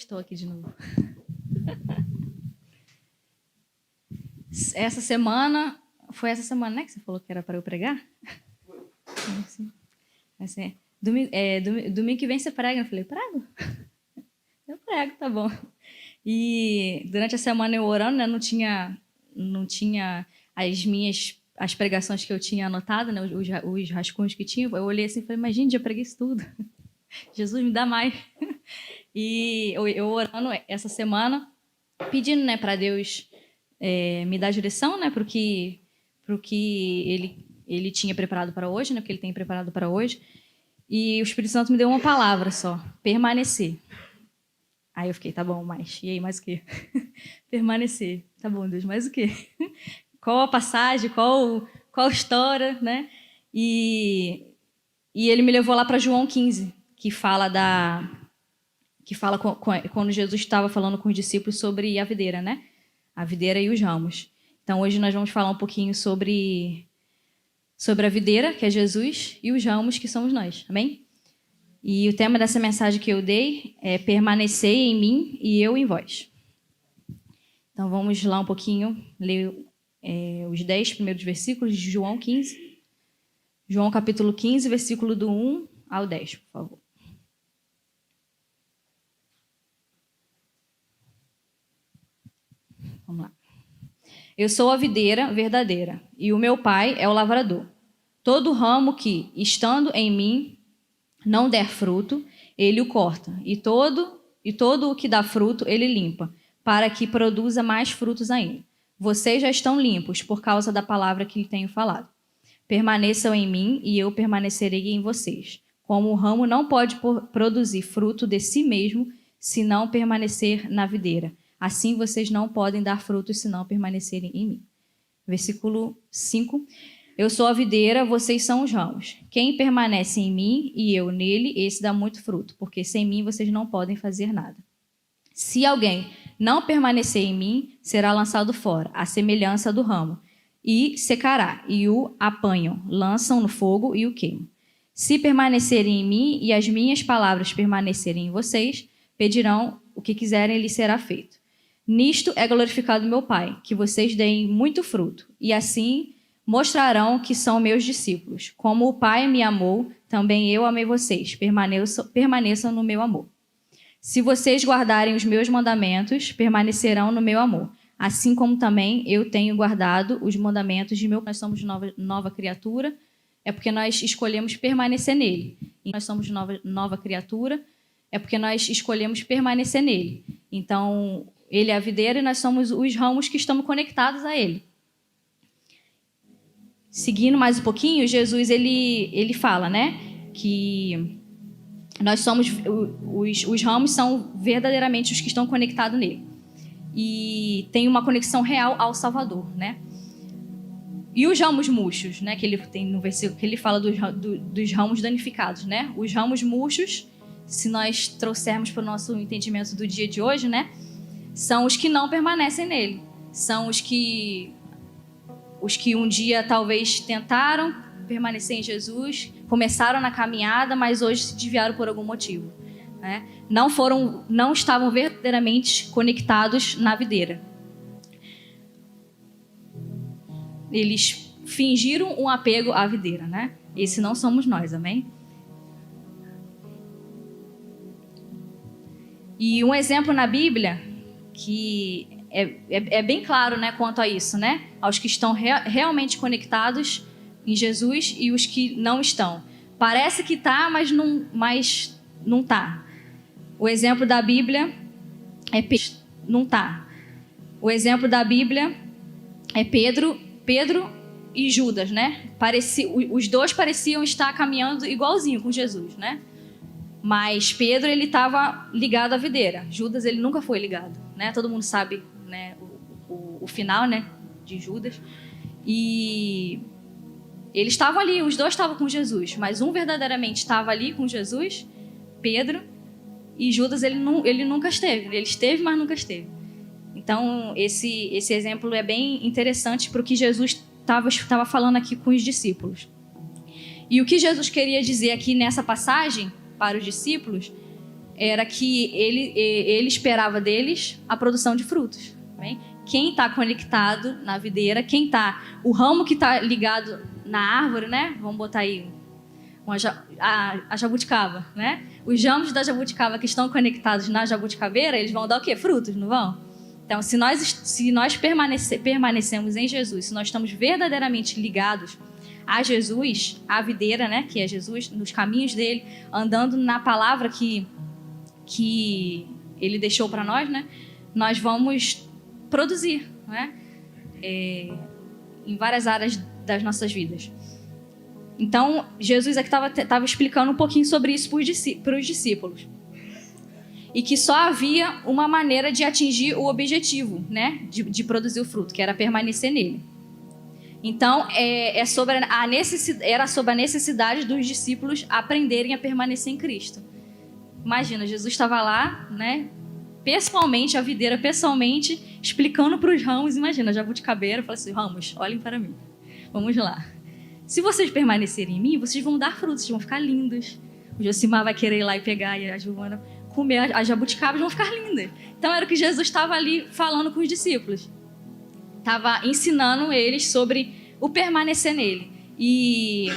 Estou aqui de novo. Essa semana... Foi essa semana, né, que você falou que era para eu pregar? Sim. Assim, domingo que vem você prega. Eu falei, prego? Eu prego, tá bom. E durante a semana eu orando, né, não tinha as pregações que eu tinha anotado, né, os rascunhos que tinha. Eu olhei assim e falei, mas gente, já preguei isso tudo. Jesus, me dá mais. E eu orando essa semana, pedindo, né, para Deus me dar direção, né, para o que ele tinha preparado para hoje, né, porque ele tem preparado para hoje. E o Espírito Santo me deu uma palavra só, permanecer. Aí eu fiquei, tá bom, e aí, mais o quê? Permanecer. Tá bom, Deus, mais o quê? Qual a passagem, qual a história, né? E ele me levou lá para João 15, que fala quando Jesus estava falando com os discípulos sobre a videira, né? A videira e os ramos. Então, hoje nós vamos falar um pouquinho sobre a videira, que é Jesus, e os ramos, que somos nós. Amém? E o tema dessa mensagem que eu dei é permanecer em mim e eu em vós. Então, vamos lá um pouquinho, ler os 10 primeiros versículos de João 15. João capítulo 15, versículo do 1 ao 10, por favor. Vamos lá. Eu sou a videira verdadeira, e o meu pai é o lavrador. Todo ramo que, estando em mim, não der fruto, ele o corta, e todo o que dá fruto, ele limpa, para que produza mais frutos ainda. Vocês já estão limpos por causa da palavra que lhe tenho falado. Permaneçam em mim, e eu permanecerei em vocês. Como o ramo não pode produzir fruto de si mesmo, se não permanecer na videira. Assim vocês não podem dar frutos se não permanecerem em mim. Versículo 5. Eu sou a videira, vocês são os ramos. Quem permanece em mim e eu nele, esse dá muito fruto, porque sem mim vocês não podem fazer nada. Se alguém não permanecer em mim, será lançado fora, à semelhança do ramo, e secará, e o apanham, lançam no fogo e o queimam. Se permanecerem em mim e as minhas palavras permanecerem em vocês, pedirão o que quiserem e lhes será feito. Nisto é glorificado meu Pai, que vocês deem muito fruto, e assim mostrarão que são meus discípulos. Como o Pai me amou, também eu amei vocês. Permaneçam no meu amor. Se vocês guardarem os meus mandamentos, permanecerão no meu amor. Assim como também eu tenho guardado os mandamentos de meu Pai. Nós somos nova criatura, é porque nós escolhemos permanecer nele. E nós somos nova criatura, é porque nós escolhemos permanecer nele. Então, ele é a videira e nós somos os ramos que estamos conectados a ele. Seguindo mais um pouquinho, Jesus ele fala, né, que nós somos os ramos são verdadeiramente os que estão conectados nele e tem uma conexão real ao Salvador, né? E os ramos murchos, né, que ele tem no versículo que ele fala dos ramos danificados, né? Os ramos murchos, se nós trouxermos para o nosso entendimento do dia de hoje, né, são os que não permanecem nele, são os que um dia talvez tentaram permanecer em Jesus, começaram na caminhada, mas hoje se desviaram por algum motivo, né? Não estavam verdadeiramente conectados na videira. Eles fingiram um apego à videira, né? Esse não somos nós, amém? E um exemplo na Bíblia que é bem claro, né, quanto a isso, né? Aos que estão realmente conectados em Jesus e os que não estão. Parece que tá, mas não tá. O exemplo da Bíblia é Pedro, não tá. O exemplo da Bíblia é Pedro e Judas, né? Os dois pareciam estar caminhando igualzinho com Jesus, né? Mas Pedro, ele estava ligado à videira. Judas, ele nunca foi ligado, né? Todo mundo sabe, né, o final, né, de Judas. E eles estavam ali, os dois estavam com Jesus, mas um verdadeiramente estava ali com Jesus, Pedro, e Judas, ele nunca esteve. Ele esteve, mas nunca esteve. Então, esse exemplo é bem interessante para o que Jesus estava falando aqui com os discípulos. E o que Jesus queria dizer aqui nessa passagem para os discípulos era que ele esperava deles a produção de frutos. Bem? Quem está conectado na videira, o ramo que está ligado na árvore, né? Vamos botar aí a jabuticaba, né? Os ramos da jabuticaba que estão conectados na jabuticabeira, eles vão dar o quê? Frutos, não vão? Então, se nós permanecemos em Jesus, se nós estamos verdadeiramente ligados a Jesus, a videira, né? Que é Jesus, nos caminhos dele, andando na palavra que ele deixou para nós, né? Nós vamos produzir, né? Em várias áreas das nossas vidas. Então, Jesus aqui estava explicando um pouquinho sobre isso para os discípulos. E que só havia uma maneira de atingir o objetivo, né? De produzir o fruto, que era permanecer nele. Então, era sobre a necessidade dos discípulos aprenderem a permanecer em Cristo. Imagina, Jesus estava lá, né? Pessoalmente, a videira pessoalmente, explicando para os ramos. Imagina, jabuticabeira, falou assim: ramos, olhem para mim. Vamos lá. Se vocês permanecerem em mim, vocês vão dar frutos, vocês vão ficar lindos. O Josimar vai querer ir lá e pegar, e a Giovana comer as jabuticabas, vão ficar lindas. Então era o que Jesus estava ali falando com os discípulos. Estava ensinando eles sobre o permanecer nele. E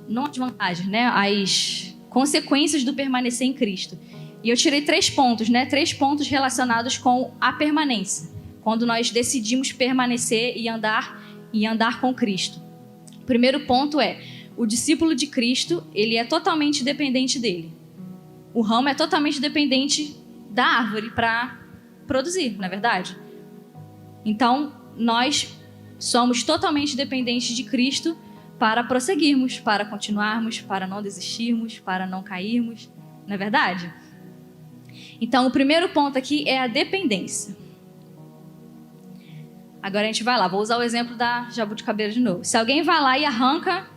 não as vantagens, né? As consequências do permanecer em Cristo. E eu tirei 3 pontos, né? 3 pontos relacionados com a permanência. Quando nós decidimos permanecer e andar com Cristo. O primeiro ponto é: o discípulo de Cristo, ele é totalmente dependente dele. O ramo é totalmente dependente da árvore para produzir, não é verdade? Então, nós somos totalmente dependentes de Cristo para prosseguirmos, para continuarmos, para não desistirmos, para não cairmos, não é verdade? Então, o primeiro ponto aqui é a dependência. Agora a gente vai lá, vou usar o exemplo da jabuticabeira de novo. Se alguém vai lá e arranca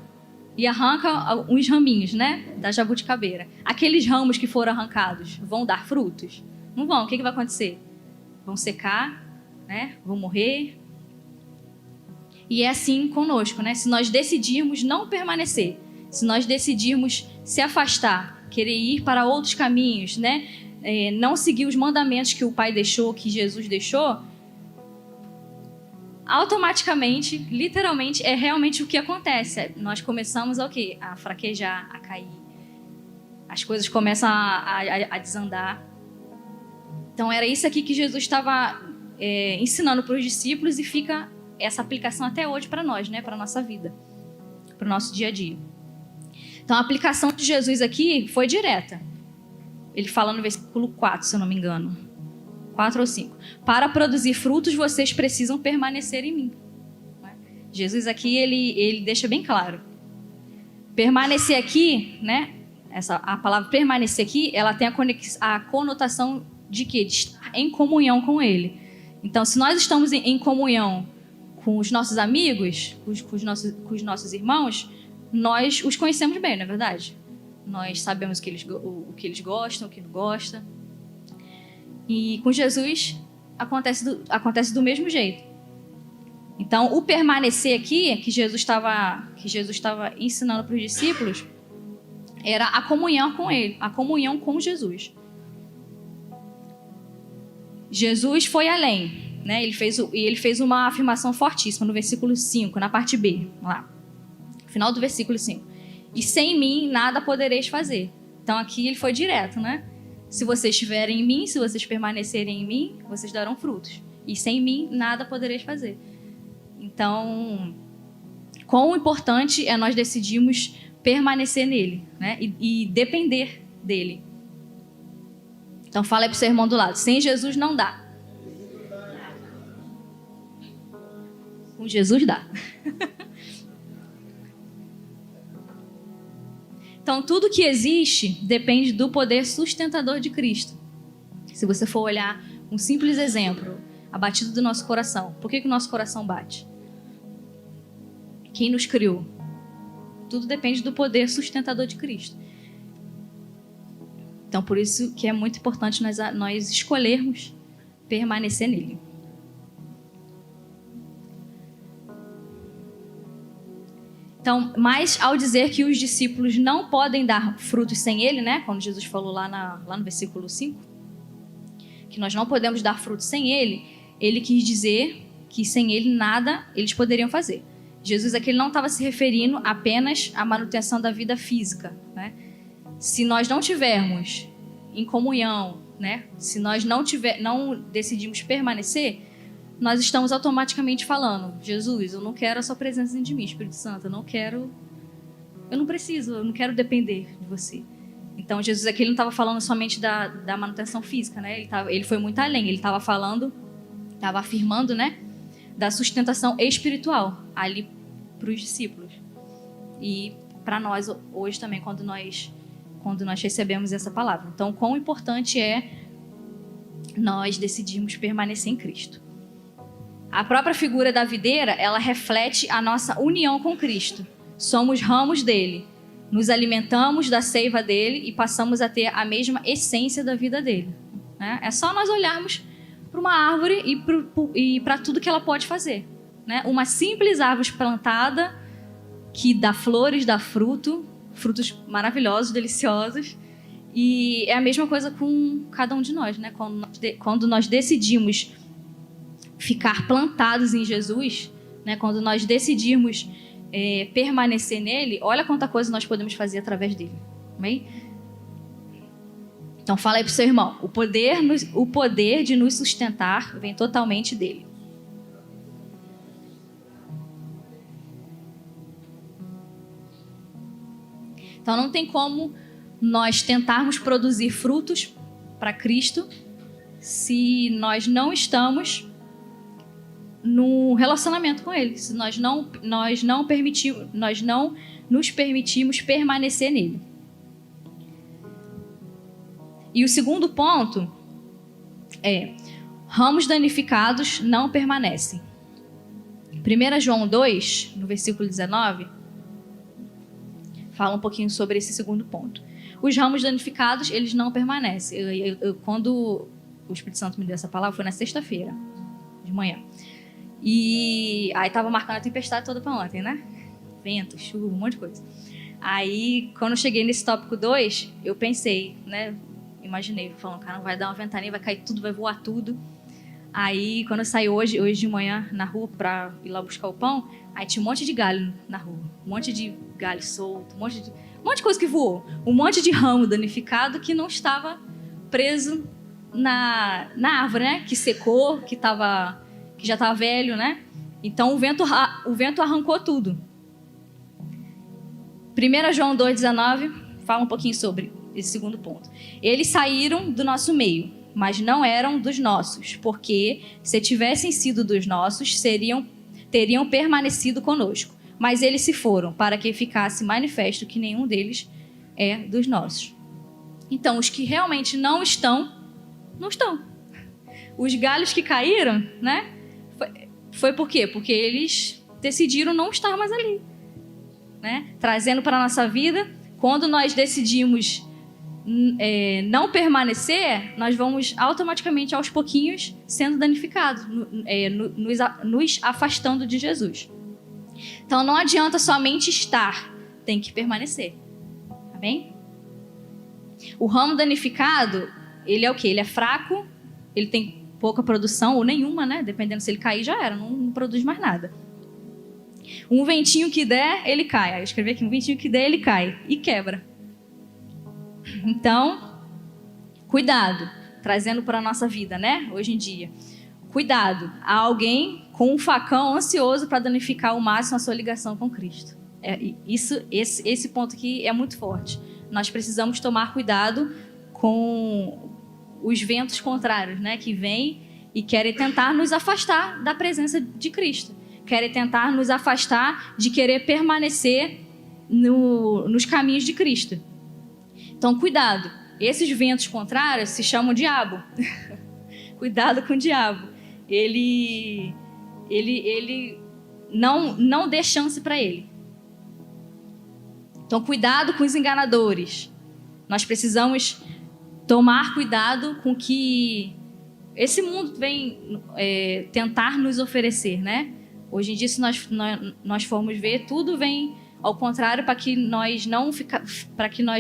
uns raminhos, né, da jabuticabeira, aqueles ramos que foram arrancados vão dar frutos? Não vão. O que vai acontecer? Vão secar, né? Vão morrer. E é assim conosco, né? Se nós decidirmos não permanecer, se nós decidirmos se afastar, querer ir para outros caminhos, né? Não seguir os mandamentos que o Pai deixou, que Jesus deixou, automaticamente, literalmente, é realmente o que acontece. Nós começamos a quê? A fraquejar, a cair. As coisas começam a desandar. Então, era isso aqui que Jesus estava ensinando para os discípulos e fica essa aplicação até hoje para nós, né? Para a nossa vida, para o nosso dia a dia. Então, a aplicação de Jesus aqui foi direta. Ele fala no versículo 4, se eu não me engano. 4 ou 5. Para produzir frutos, vocês precisam permanecer em mim. Jesus aqui, ele deixa bem claro. Permanecer aqui, né? A palavra permanecer aqui, ela tem a conotação de quê? De estar em comunhão com ele. Então, se nós estamos em comunhão com os nossos amigos, com os nossos irmãos, nós os conhecemos bem, não é verdade? Nós sabemos o que eles gostam, o que não gostam. E com Jesus acontece do mesmo jeito. Então, o permanecer aqui, que Jesus estava ensinando para os discípulos, era a comunhão com ele, a comunhão com Jesus. Jesus foi além, né? Ele fez uma afirmação fortíssima no versículo 5, na parte B, lá, final do versículo 5. E sem mim nada podereis fazer. Então aqui ele foi direto, né? Se vocês estiverem em mim, se vocês permanecerem em mim, vocês darão frutos. E sem mim nada podereis fazer. Então, quão importante é nós decidirmos permanecer nele, né? E depender dele. Então fala aí pro seu irmão do lado: sem Jesus não dá. Com Jesus dá. Então, tudo que existe depende do poder sustentador de Cristo. Se você for olhar um simples exemplo, a batida do nosso coração. Por que o nosso coração bate? Quem nos criou? Tudo depende do poder sustentador de Cristo. Então, por isso que é muito importante nós escolhermos permanecer nele. Então, mas ao dizer que os discípulos não podem dar frutos sem ele, né? Quando Jesus falou lá no versículo 5, que nós não podemos dar frutos sem ele, ele quis dizer que sem ele nada eles poderiam fazer. Jesus aqui não estava se referindo apenas à manutenção da vida física, né? Se nós não tivermos em comunhão, né? Se nós não decidimos permanecer, nós estamos automaticamente falando: Jesus, eu não quero a sua presença dentro de mim, Espírito Santo, eu não quero depender de você. Então Jesus aqui ele não estava falando somente da manutenção física, né? Ele foi muito além, ele estava afirmando, né, da sustentação espiritual ali para os discípulos e para nós hoje também, quando nós recebemos essa palavra. Então, quão importante é nós decidirmos permanecer em Cristo. A própria figura da videira, ela reflete a nossa união com Cristo. Somos ramos dele, nos alimentamos da seiva dele e passamos a ter a mesma essência da vida dele, né? É só nós olharmos para uma árvore e para tudo que ela pode fazer, né? Uma simples árvore plantada que dá flores, dá frutos maravilhosos, deliciosos. E é a mesma coisa com cada um de nós, né? Quando nós decidimos ficar plantados em Jesus, né? Quando nós decidimos permanecer nele, olha quanta coisa nós podemos fazer através dele. Amém? Então fala aí pro seu irmão, o poder de nos sustentar vem totalmente dele. Então não tem como nós tentarmos produzir frutos para Cristo se nós não estamos no relacionamento com Ele, se nós não nos permitimos permanecer nele. E o segundo ponto é: ramos danificados não permanecem. 1 João 2, no versículo 19, fala um pouquinho sobre esse segundo ponto. Os ramos danificados, eles não permanecem. Quando o Espírito Santo me deu essa palavra, foi na sexta-feira, de manhã. E aí estava marcando a tempestade toda para ontem, né? Vento, chuva, um monte de coisa. Aí, quando eu cheguei nesse tópico 2, eu pensei, né? Imaginei, falando, cara, vai dar uma ventania, vai cair tudo, vai voar tudo. Aí, quando eu saí hoje de manhã na rua para ir lá buscar o pão, aí tinha um monte de galho na rua. Um monte de galho solto, um monte de coisa que voou. Um monte de ramo danificado que não estava preso na árvore, né? Que secou, que já estava velho, né? Então, o vento arrancou tudo. 1 João 2,19 fala um pouquinho sobre esse segundo ponto. Eles saíram do nosso meio, mas não eram dos nossos, porque se tivessem sido dos nossos, teriam permanecido conosco. Mas eles se foram, para que ficasse manifesto que nenhum deles é dos nossos. Então, os que realmente não estão, não estão. Os galhos que caíram, né? Foi por quê? Porque eles decidiram não estar mais ali, né? Trazendo para a nossa vida, quando nós decidimos não permanecer, nós vamos automaticamente, aos pouquinhos, sendo danificados, nos afastando de Jesus. Então, não adianta somente estar, tem que permanecer. Amém? O ramo danificado, ele é o quê? Ele é fraco, ele tem pouca produção, ou nenhuma, né? Dependendo, se ele cair, já era, não produz mais nada. Um ventinho que der, ele cai. Aí eu escrevi aqui, um ventinho que der, ele cai e quebra. Então, cuidado, trazendo para a nossa vida, né? Hoje em dia. Cuidado, há alguém com um facão ansioso para danificar ao máximo a sua ligação com Cristo. Esse ponto aqui é muito forte. Nós precisamos tomar cuidado com os ventos contrários, né? Que vêm e querem tentar nos afastar da presença de Cristo. Querem tentar nos afastar de querer permanecer nos caminhos de Cristo. Então, cuidado. Esses ventos contrários se chamam diabo. Cuidado com o diabo. Ele não dê chance para ele. Então, cuidado com os enganadores. Nós precisamos tomar cuidado com o que esse mundo vem tentar nos oferecer, né? Hoje em dia, se nós formos ver, tudo vem Ao contrário, para que nós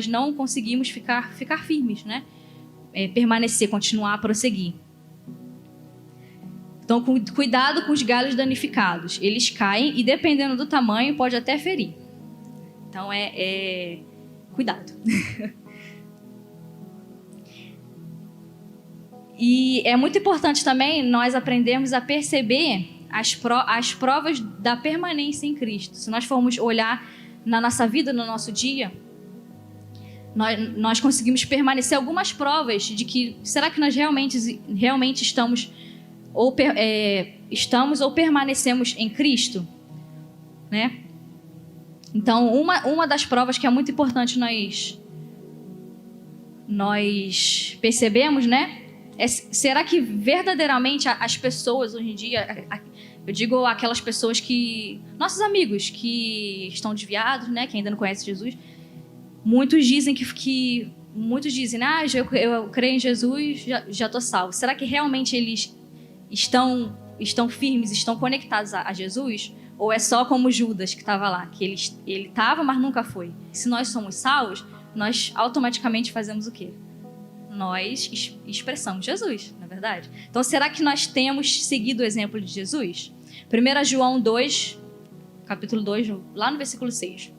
não conseguimos ficar firmes, né? Permanecer, continuar a prosseguir. Então, cuidado com os galhos danificados. Eles caem e, dependendo do tamanho, pode até ferir. Então, cuidado. E é muito importante também nós aprendermos a perceber as provas da permanência em Cristo. Se nós formos olhar na nossa vida, no nosso dia, nós conseguimos permanecer algumas provas de que será que nós realmente estamos ou permanecemos em Cristo, né? Então, uma das provas que é muito importante nós percebemos, né? Será que verdadeiramente as pessoas hoje em dia, eu digo aquelas pessoas nossos amigos que estão desviados, né? Que ainda não conhecem Jesus, muitos dizem muitos dizem, eu creio em Jesus, já estou salvo. Será que realmente eles estão firmes, estão conectados a Jesus? Ou é só como Judas que estava lá, que ele estava, mas nunca foi? Se nós somos salvos, nós automaticamente fazemos o quê? Nós expressamos Jesus, não é verdade? Então, será que nós temos seguido o exemplo de Jesus? 1 João 2, capítulo 2, lá no versículo 6,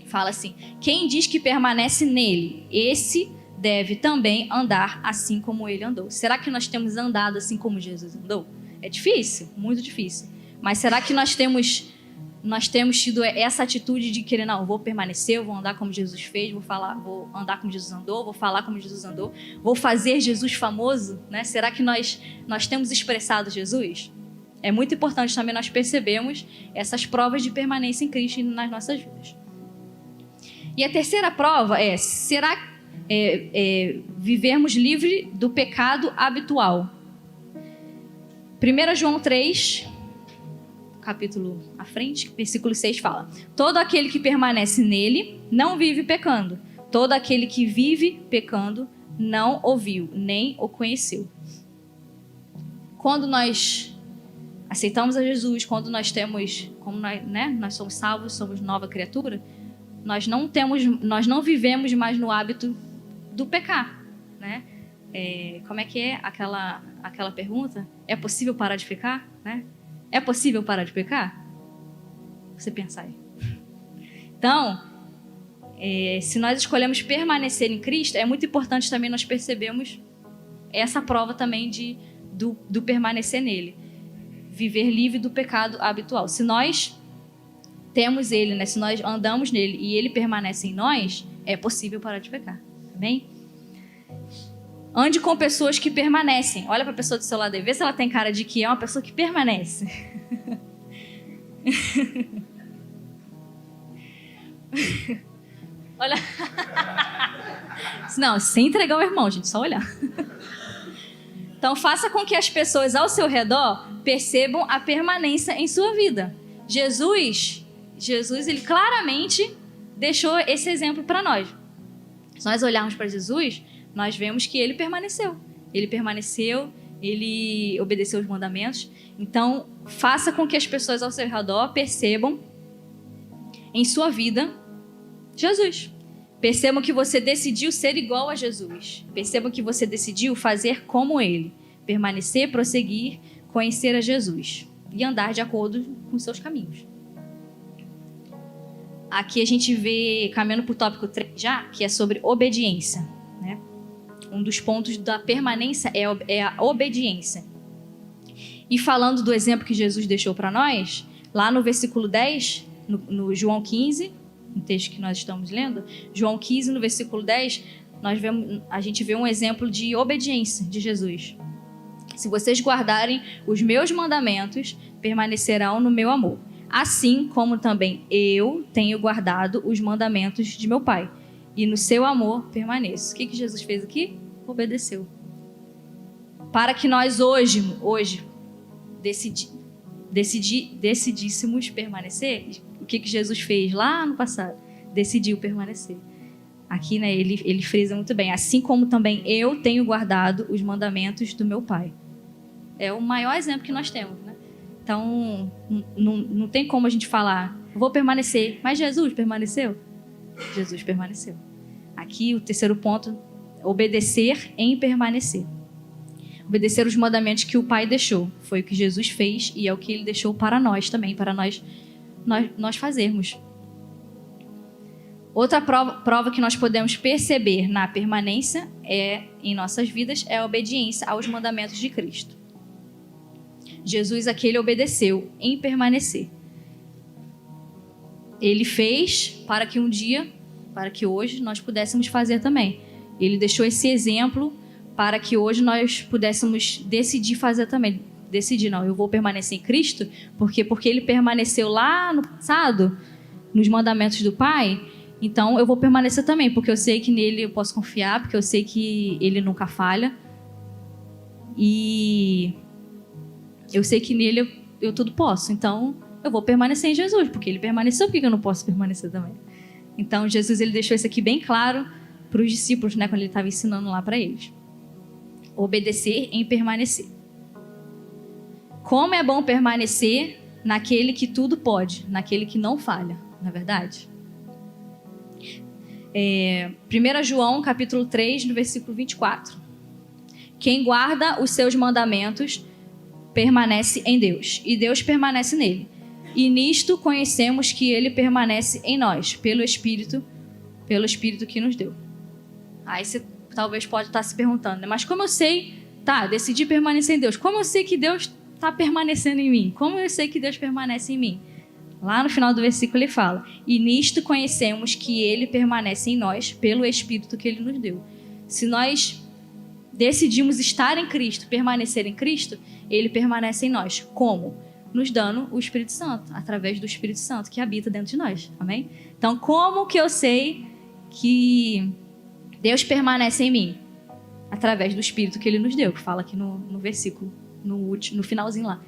fala assim: quem diz que permanece nele, esse deve também andar assim como ele andou. Será que nós temos andado assim como Jesus andou? É difícil, muito difícil. Mas será que nós temos tido essa atitude de querer, não, vou permanecer, eu vou andar como Jesus fez, vou andar como Jesus andou, vou falar como Jesus andou, vou fazer Jesus famoso, né? Será que nós temos expressado Jesus? É muito importante também nós percebermos essas provas de permanência em Cristo nas nossas vidas. E a terceira prova será vivermos livre do pecado habitual. 1 João 3, capítulo à frente, versículo 6 fala: todo aquele que permanece nele não vive pecando. Todo aquele que vive pecando não o viu, nem o conheceu. Quando nós aceitamos a Jesus, quando nós somos salvos, somos nova criatura, nós não vivemos mais no hábito do pecar, né? Como é que é aquela pergunta? É possível parar de pecar, né? É possível parar de pecar? Você pensa aí. Então, se nós escolhemos permanecer em Cristo, é muito importante também nós percebermos essa prova também do permanecer nele. Viver livre do pecado habitual. Se nós temos ele, né? Se nós andamos nele e ele permanece em nós, é possível parar de pecar. Amém? Ande com pessoas que permanecem. Olha para a pessoa do seu lado e vê se ela tem cara de que é uma pessoa que permanece. Olha. Não, sem entregar o irmão, gente, só olhar. Então, faça com que as pessoas ao seu redor percebam a permanência em sua vida. Jesus, ele claramente deixou esse exemplo para nós. Se nós olharmos para Jesus, nós vemos que ele permaneceu. Ele obedeceu os mandamentos. Então, faça com que as pessoas ao seu redor percebam em sua vida Jesus. Percebam que você decidiu ser igual a Jesus. Percebam que você decidiu fazer como ele. Permanecer, prosseguir, conhecer a Jesus. E andar de acordo com seus caminhos. Aqui a gente vê, caminhando para o tópico 3 já, que é sobre obediência, né? Um dos pontos da permanência é a obediência. E falando do exemplo que Jesus deixou para nós, lá no versículo 10, no João 15, no texto que nós estamos lendo, João 15, no versículo 10, a gente vê um exemplo de obediência de Jesus. Se vocês guardarem os meus mandamentos, permanecerão no meu amor. Assim como também eu tenho guardado os mandamentos de meu Pai. E no seu amor permaneço. O que Jesus fez aqui? Obedeceu. Para que nós hoje decidíssemos permanecer, o que Jesus fez lá no passado? Decidiu permanecer. Aqui, né, ele frisa muito bem. Assim como também eu tenho guardado os mandamentos do meu Pai. É o maior exemplo que nós temos, né? Então, não tem como a gente falar, vou permanecer. Mas Jesus permaneceu? Jesus permaneceu. Aqui, o terceiro ponto, obedecer em permanecer. Obedecer os mandamentos que o Pai deixou. Foi o que Jesus fez e é o que Ele deixou para nós também, para nós fazermos. Outra prova que nós podemos perceber na permanência em nossas vidas é a obediência aos mandamentos de Cristo. Jesus aqui ele obedeceu em permanecer. Ele fez para que um dia, para que hoje nós pudéssemos fazer também. Ele deixou esse exemplo para que hoje nós pudéssemos decidir fazer também. Decidir, não, eu vou permanecer em Cristo, porque ele permaneceu lá no passado, nos mandamentos do Pai, então eu vou permanecer também, porque eu sei que nele eu posso confiar, porque eu sei que ele nunca falha. E eu sei que nele eu tudo posso, então eu vou permanecer em Jesus, porque ele permaneceu, por que eu não posso permanecer também? Então Jesus ele deixou isso aqui bem claro para os discípulos, né, quando ele estava ensinando lá para eles. Obedecer em permanecer. Como é bom permanecer naquele que tudo pode, naquele que não falha, não é verdade? 1 João capítulo 3, no versículo 24. Quem guarda os seus mandamentos permanece em Deus, e Deus permanece nele. E nisto conhecemos que ele permanece em nós, pelo Espírito que nos deu. Aí você talvez pode estar se perguntando, né? Mas como eu sei, decidi permanecer em Deus, como eu sei que Deus está permanecendo em mim? Como eu sei que Deus permanece em mim? Lá no final do versículo ele fala, e nisto conhecemos que ele permanece em nós, pelo Espírito que ele nos deu. Se nós decidimos estar em Cristo, permanecer em Cristo, ele permanece em nós. Como? Nos dando o Espírito Santo, através do Espírito Santo que habita dentro de nós. Amém? Então, como que eu sei que Deus permanece em mim? Através do Espírito que ele nos deu, que fala aqui no versículo, no finalzinho lá.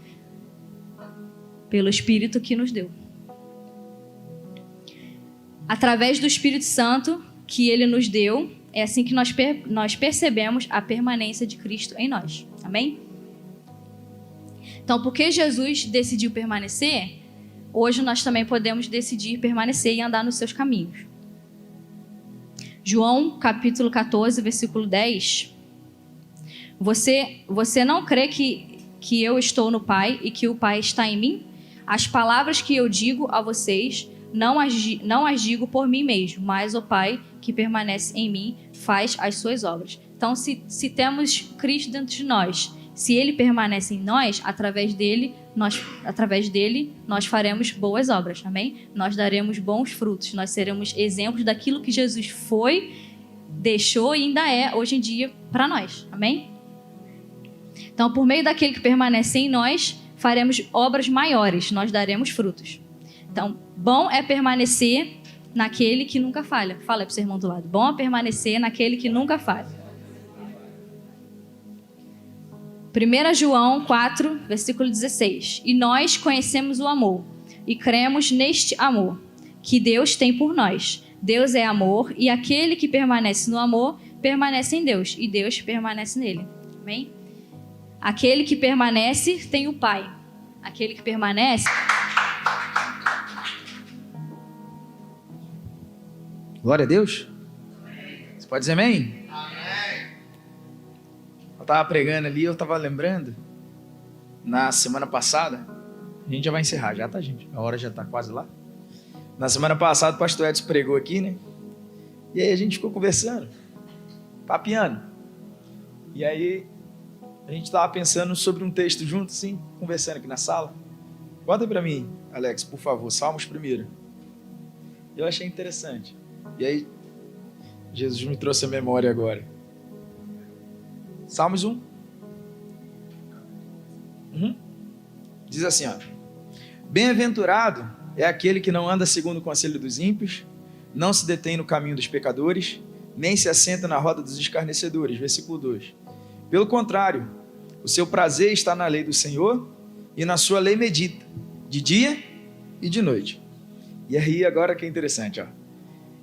Pelo Espírito que nos deu. Através do Espírito Santo que ele nos deu, é assim que nós percebemos a permanência de Cristo em nós. Amém? Então, porque Jesus decidiu permanecer, hoje nós também podemos decidir permanecer e andar nos seus caminhos. João, capítulo 14, versículo 10. Você não crê que eu estou no Pai e que o Pai está em mim? As palavras que eu digo a vocês, não as digo por mim mesmo, mas o Pai que permanece em mim faz as suas obras. Então, se temos Cristo dentro de nós, se Ele permanece em nós, através dele nós faremos boas obras, amém? Nós daremos bons frutos, nós seremos exemplos daquilo que Jesus foi, deixou e ainda é hoje em dia para nós, amém? Então, por meio daquele que permanece em nós, faremos obras maiores, nós daremos frutos. Então, bom é permanecer naquele que nunca falha. Fala para o seu irmão do lado. Bom é permanecer naquele que nunca falha. 1 João 4, versículo 16. E nós conhecemos o amor e cremos neste amor que Deus tem por nós. Deus é amor e aquele que permanece no amor permanece em Deus e Deus permanece nele. Amém? Aquele que permanece tem o Pai. Aquele que permanece... Glória a Deus. Você pode dizer amém? Amém. Eu estava pregando ali, eu estava lembrando, na semana passada, a gente já vai encerrar, já tá, gente? A hora já está quase lá. Na semana passada o pastor Edson pregou aqui, né? E aí a gente ficou conversando, papeando. E aí a gente estava pensando sobre um texto junto, assim, conversando aqui na sala. Bota para mim, Alex, por favor, Salmos 1. Eu achei interessante. E aí, Jesus me trouxe a memória agora. Salmos 1. Diz assim, ó. Bem-aventurado é aquele que não anda segundo o conselho dos ímpios, não se detém no caminho dos pecadores, nem se assenta na roda dos escarnecedores. Versículo 2. Pelo contrário, o seu prazer está na lei do Senhor e na sua lei medita, de dia e de noite. E aí, agora que é interessante, ó.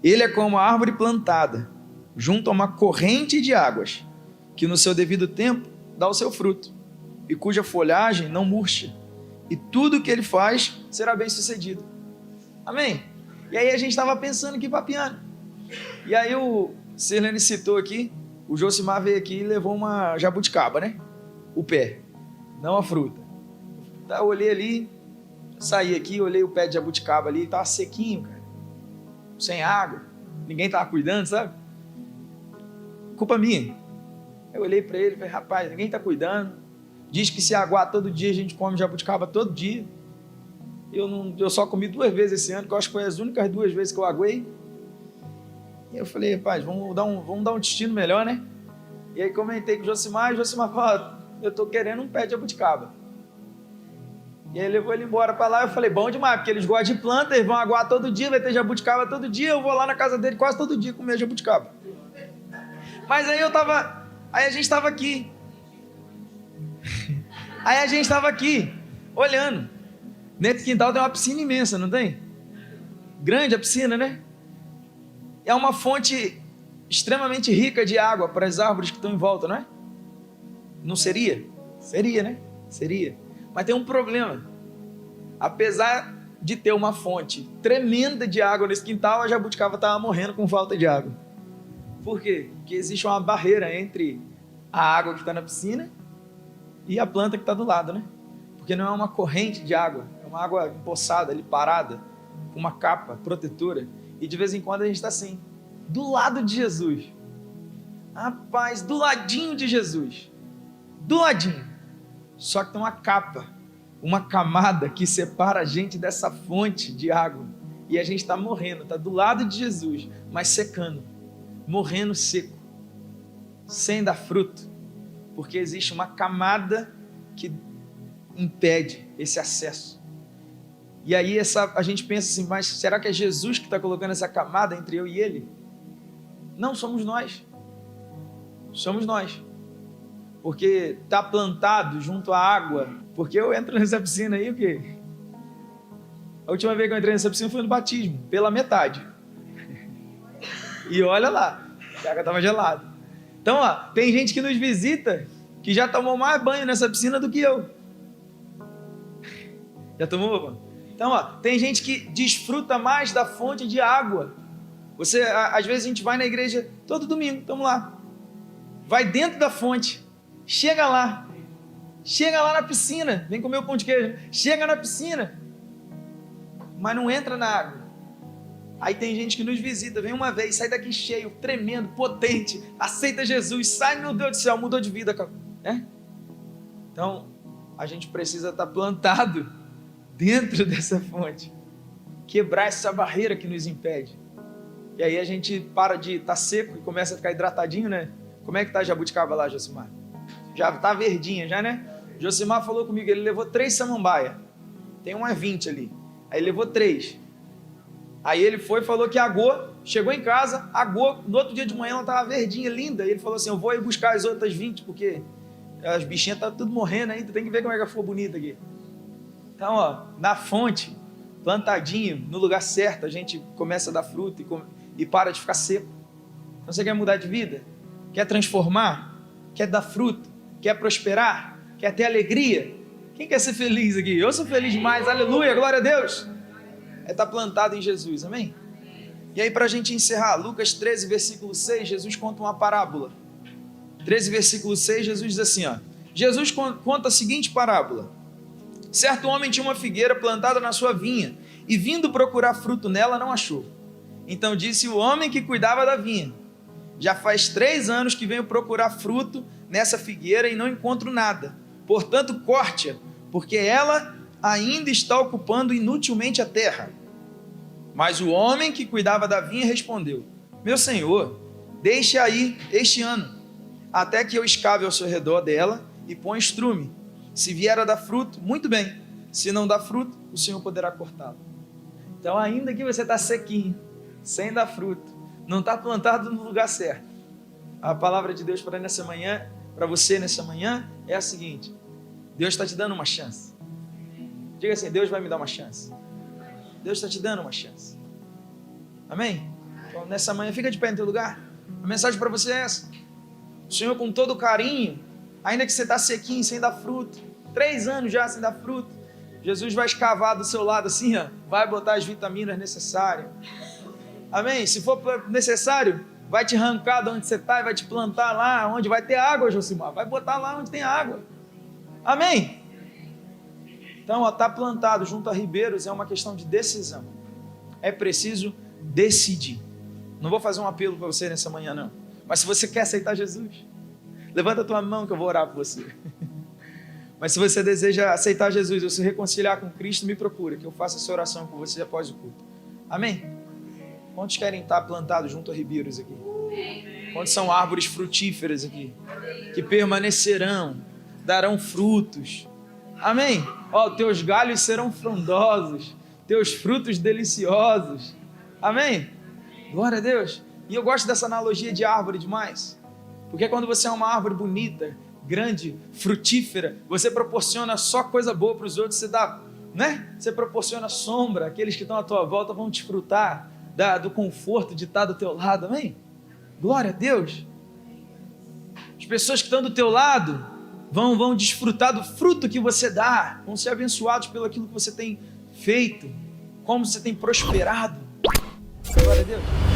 Ele é como a árvore plantada junto a uma corrente de águas, que no seu devido tempo dá o seu fruto, e cuja folhagem não murcha, e tudo que ele faz será bem sucedido. Amém? E aí a gente estava pensando aqui, papiando. E aí o Sirlene citou aqui, o Josimar veio aqui e levou uma jabuticaba, né? O pé, não a fruta. Então, eu olhei ali, saí aqui, olhei o pé de jabuticaba ali, tava sequinho, cara. Sem água, ninguém tava cuidando, sabe? Culpa minha. Eu olhei para ele e falei, rapaz, ninguém tá cuidando. Diz que se aguar todo dia, a gente come jabuticaba todo dia. Eu só comi 2 vezes esse ano, que eu acho que foi as únicas 2 vezes que eu aguei. E eu falei, rapaz, vamos dar um destino melhor, né? E aí comentei com o Josimar, e o Josimar falou, eu tô querendo um pé de jabuticaba. E aí levou ele embora para lá, eu falei, bom demais, porque eles gostam de planta, eles vão aguar todo dia, vai ter jabuticaba todo dia, eu vou lá na casa dele quase todo dia comer jabuticaba. Mas aí a gente estava aqui. Aí a gente estava aqui, olhando. Dentro do quintal tem uma piscina imensa, não tem? Grande a piscina, né? É uma fonte extremamente rica de água para as árvores que estão em volta, não é? Não seria? Seria, né? Seria. Mas tem um problema. Apesar de ter uma fonte tremenda de água nesse quintal, a jabuticaba estava morrendo com falta de água. Por quê? Porque existe uma barreira entre a água que está na piscina e a planta que está do lado, né? Porque não é uma corrente de água, é uma água empoçada ali, parada, com uma capa protetora. E de vez em quando a gente está assim, do lado de Jesus. Rapaz, do ladinho de Jesus. Do ladinho. Só que tem uma capa, uma camada que separa a gente dessa fonte de água. E a gente está morrendo, está do lado de Jesus, mas secando, morrendo seco, sem dar fruto. Porque existe uma camada que impede esse acesso. E aí a gente pensa assim, mas será que é Jesus que está colocando essa camada entre eu e ele? Não, somos nós. Somos nós. Porque está plantado junto à água. Porque eu entro nessa piscina aí, o quê? A última vez que eu entrei nessa piscina foi no batismo, pela metade. E olha lá, a água estava gelada. Então, ó, tem gente que nos visita que já tomou mais banho nessa piscina do que eu. Já tomou, mano? Então, ó, tem gente que desfruta mais da fonte de água. Às vezes a gente vai na igreja todo domingo, estamos lá. Vai dentro da fonte, chega lá na piscina, vem comer o pão de queijo, chega na piscina, mas não entra na água. Aí tem gente que nos visita, vem uma vez, sai daqui cheio, tremendo, potente, aceita Jesus, sai, meu Deus do céu, mudou de vida, né? Então, a gente precisa estar plantado dentro dessa fonte, quebrar essa barreira que nos impede. E aí a gente para de estar seco e começa a ficar hidratadinho, né? Como é que tá a jabuticaba lá, Josimar? Já tá verdinha, já, né? Josimar falou comigo, ele levou 3 samambaia. Tem umas 20 ali. Aí ele levou 3. Aí ele foi e falou que agou, chegou em casa, agou, no outro dia de manhã ela tava verdinha, linda. E ele falou assim, eu vou ir buscar as outras 20, porque as bichinhas tá tudo morrendo ainda, tem que ver como é que ficou bonita aqui. Então, ó, na fonte, plantadinho, no lugar certo, a gente começa a dar fruto e para de ficar seco. Então você quer mudar de vida? Quer transformar? Quer dar fruto? Quer prosperar? Quer ter alegria? Quem quer ser feliz aqui? Eu sou feliz demais, aleluia, glória a Deus. É estar plantado em Jesus, amém? E aí, para a gente encerrar, Lucas 13, versículo 6, Jesus conta uma parábola. 13, versículo 6, Jesus diz assim, ó. Jesus conta a seguinte parábola. Certo homem tinha uma figueira plantada na sua vinha, e vindo procurar fruto nela, não achou. Então disse o homem que cuidava da vinha, já faz 3 anos que venho procurar fruto nessa figueira e não encontro nada. Portanto, corte-a, porque ela ainda está ocupando inutilmente a terra. Mas o homem que cuidava da vinha respondeu, meu senhor, deixe aí este ano, até que eu escave ao seu redor dela e ponha estrume. Se vier a dar fruto, muito bem. Se não dar fruto, o Senhor poderá cortá-lo. Então, ainda que você está sequinho, sem dar fruto, não está plantado no lugar certo, a palavra de Deus para nessa manhã, para você nessa manhã, é a seguinte: Deus está te dando uma chance. Diga assim, Deus vai me dar uma chance. Deus está te dando uma chance. Amém? Então, nessa manhã, fica de pé no teu lugar. A mensagem para você é essa. O Senhor, com todo carinho, ainda que você está sequinho, sem dar fruto, 3 anos já sem dar fruto, Jesus vai escavar do seu lado assim, ó, vai botar as vitaminas necessárias. Amém? Se for necessário, vai te arrancar de onde você está e vai te plantar lá onde vai ter água, Josimar. Vai botar lá onde tem água. Amém? Então, estar plantado junto a ribeiros é uma questão de decisão. É preciso decidir. Não vou fazer um apelo para você nessa manhã, não. Mas se você quer aceitar Jesus, levanta a tua mão que eu vou orar por você. Mas se você deseja aceitar Jesus ou se reconciliar com Cristo, me procura, que eu faça essa oração por você após o culto. Amém? Quantos querem estar plantados junto a ribeiros aqui? Quantos são árvores frutíferas aqui? Que permanecerão, darão frutos. Amém? Ó, teus galhos serão frondosos, teus frutos deliciosos. Amém? Glória a Deus. E eu gosto dessa analogia de árvore demais. Porque quando você é uma árvore bonita, grande, frutífera, você proporciona só coisa boa para os outros, você dá, né? Você proporciona sombra, aqueles que estão à tua volta vão desfrutar do conforto de estar do teu lado, amém? Glória a Deus. As pessoas que estão do teu lado vão desfrutar do fruto que você dá, vão ser abençoados pelo aquilo que você tem feito, como você tem prosperado. Glória a Deus.